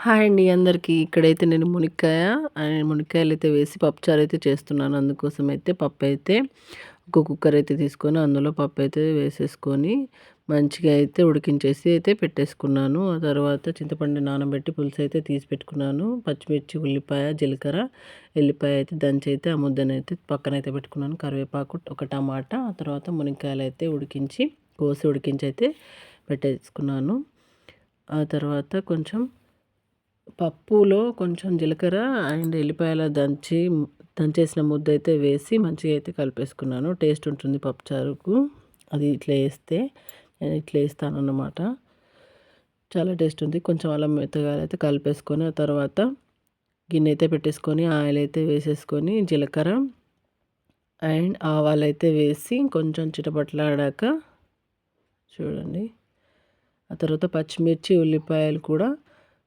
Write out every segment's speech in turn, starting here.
Hi అండి అందరికీ. ఇక్కడైతే నేను మునక్కాయలైతే వేసి పప్పుచారు అయితే చేస్తున్నాను. అందుకోసం అయితే పప్పైతే ఒక కుక్కర్ అయితే తీసుకొని అందులో పప్పైతే వేసేసుకొని మంచిగా అయితే ఉడికించేసి అయితే పెట్టేసుకున్నాను. ఆ తర్వాత చింతపండు నానబెట్టి పులుసు అయితే తీసి పెట్టుకున్నాను. పచ్చిమిర్చి, ఉల్లిపాయ, జీలకర్ర, ఎల్లిపాయ అయితే దంచి అయితే ఆ ముద్దనైతే పక్కనైతే పెట్టుకున్నాను. కరివేపాకు, ఒక టమాటా, ఆ తర్వాత మునక్కాయలు అయితే ఉడికించి అయితే పెట్టేసుకున్నాను. ఆ తర్వాత పప్పులో కొంచెం జీలకర్ర అండ్ ఎల్లిపాయల దంచేసిన ముద్ద అయితే వేసి మంచిగా అయితే కలిపేసుకున్నాను. టేస్ట్ ఉంటుంది పప్పుచారుకు. అది ఇట్లా వేస్తే నేను ఇట్లా వేస్తానన్నమాట. చాలా టేస్ట్ ఉంది. కొంచెం అల్లం మెత్తగా అయితే కలిపేసుకొని ఆ తర్వాత గిన్నె అయితే పెట్టేసుకొని ఆయిల్ అయితే వేసేసుకొని జీలకర్ర అండ్ ఆవాలు అయితే వేసి కొంచెం చిటపట్లాడాక చూడండి, ఆ తర్వాత పచ్చిమిర్చి, ఉల్లిపాయలు కూడా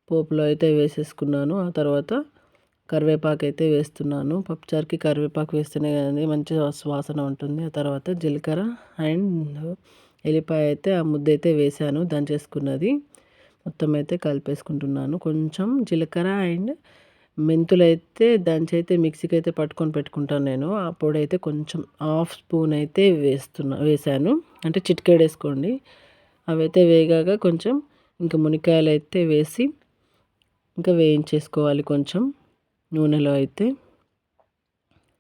పోపులో అయితే వేసేసుకున్నాను. ఆ తర్వాత కరివేపాకు అయితే వేస్తున్నాను. పప్పుచారుకి కరివేపాకు వేస్తేనే కానీ మంచి వాసన ఉంటుంది. ఆ తర్వాత జీలకర్ర అండ్ ఎల్లిపాయ అయితే ఆ ముద్ద అయితే వేసాను దంచేసుకున్నది. మొత్తం అయితే కలిపేసుకుంటున్నాను. కొంచెం జీలకర్ర అండ్ మెంతులు అయితే దంచి అయితే మిక్సీకి అయితే పట్టుకొని పెట్టుకుంటాను నేను. ఆ పొడి అయితే కొంచెం హాఫ్ స్పూన్ అయితే వేసాను. అంటే చిటికెడు వేసుకోండి. అవైతే వేగాక కొంచెం ఇంకా మునక్కాయలు అయితే వేసి ఇంకా వేయించేసుకోవాలి కొంచెం నూనెలో అయితే.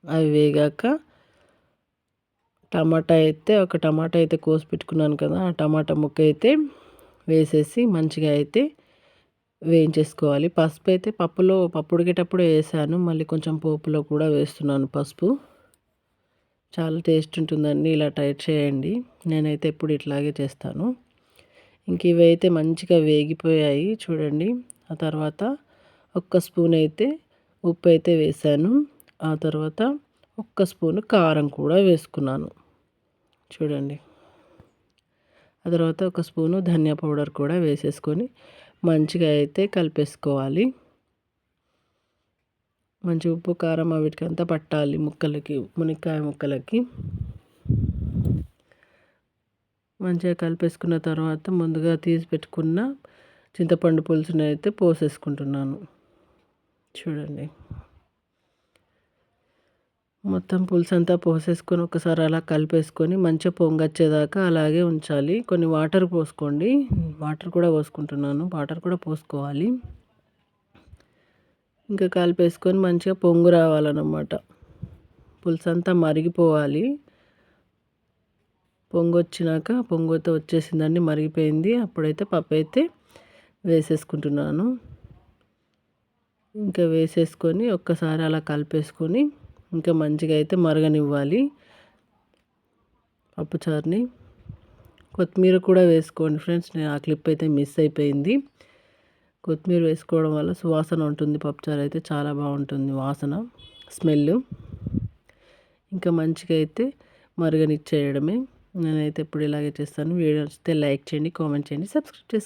అవి వేగాక ఒక టమాటా అయితే కోసి పెట్టుకున్నాను కదా, ఆ టమాటా ముక్క అయితే వేసేసి మంచిగా అయితే వేయించేసుకోవాలి. పసుపు అయితే పప్పు ఉడికేటప్పుడు వేసాను. మళ్ళీ కొంచెం పోపులో కూడా వేస్తున్నాను పసుపు. చాలా టేస్ట్ ఉంటుందండి. ఇలా ట్రై చేయండి. నేనైతే ఎప్పుడు ఇట్లాగే చేస్తాను. ఇంక ఇవైతే మంచిగా వేగిపోయాయి చూడండి. ఆ తర్వాత ఒక్క స్పూన్ అయితే ఉప్పు అయితే వేసాను. ఆ తర్వాత ఒక్క స్పూను కారం కూడా వేసుకున్నాను చూడండి. ఆ తర్వాత ఒక స్పూను ధనియా పౌడర్ కూడా వేసేసుకొని మంచిగా అయితే కలిపేసుకోవాలి. మంచి ఉప్పు, కారం వీటికంతా పట్టాలి మునక్కాయ ముక్కలకి. మంచిగా కలిపేసుకున్న తర్వాత ముందుగా తీసి పెట్టుకున్న చింతపండు పులుసుని అయితే పోసేసుకుంటున్నాను చూడండి. మొత్తం పులుసు అంతా పోసేసుకొని ఒకసారి అలా కలిపేసుకొని మంచిగా పొంగొచ్చేదాకా అలాగే ఉంచాలి. కొన్ని వాటర్ పోసుకోండి. వాటర్ కూడా పోసుకోవాలి. ఇంకా కలిపేసుకొని మంచిగా పొంగు రావాలన్నమాట. పులుసు అంతా మరిగిపోవాలి. పొంగుతో వచ్చేసిందండి, మరిగిపోయింది. అప్పుడైతే పప్పు అయితే వేసేసుకుంటున్నాను. ఇంకా వేసేసుకొని ఒక్కసారి అలా కలిపేసుకొని ఇంకా మంచిగా అయితే మరగనివ్వాలి పప్పుచారుని. కొత్తిమీర కూడా వేసుకోండి ఫ్రెండ్స్. నేను ఆ క్లిప్ అయితే మిస్ అయిపోయింది. కొత్తిమీర వేసుకోవడం వల్ల సువాసన ఉంటుంది. పప్పుచారు అయితే చాలా బాగుంటుంది వాసన, స్మెల్. ఇంకా మంచిగా అయితే మరగనిచ్చేయడమే. నేనైతే ఎప్పుడు ఇలాగే చేస్తాను. వీడియో నచ్చితే లైక్ చేయండి, కామెంట్ చేయండి, సబ్స్క్రైబ్ చేసుకోండి.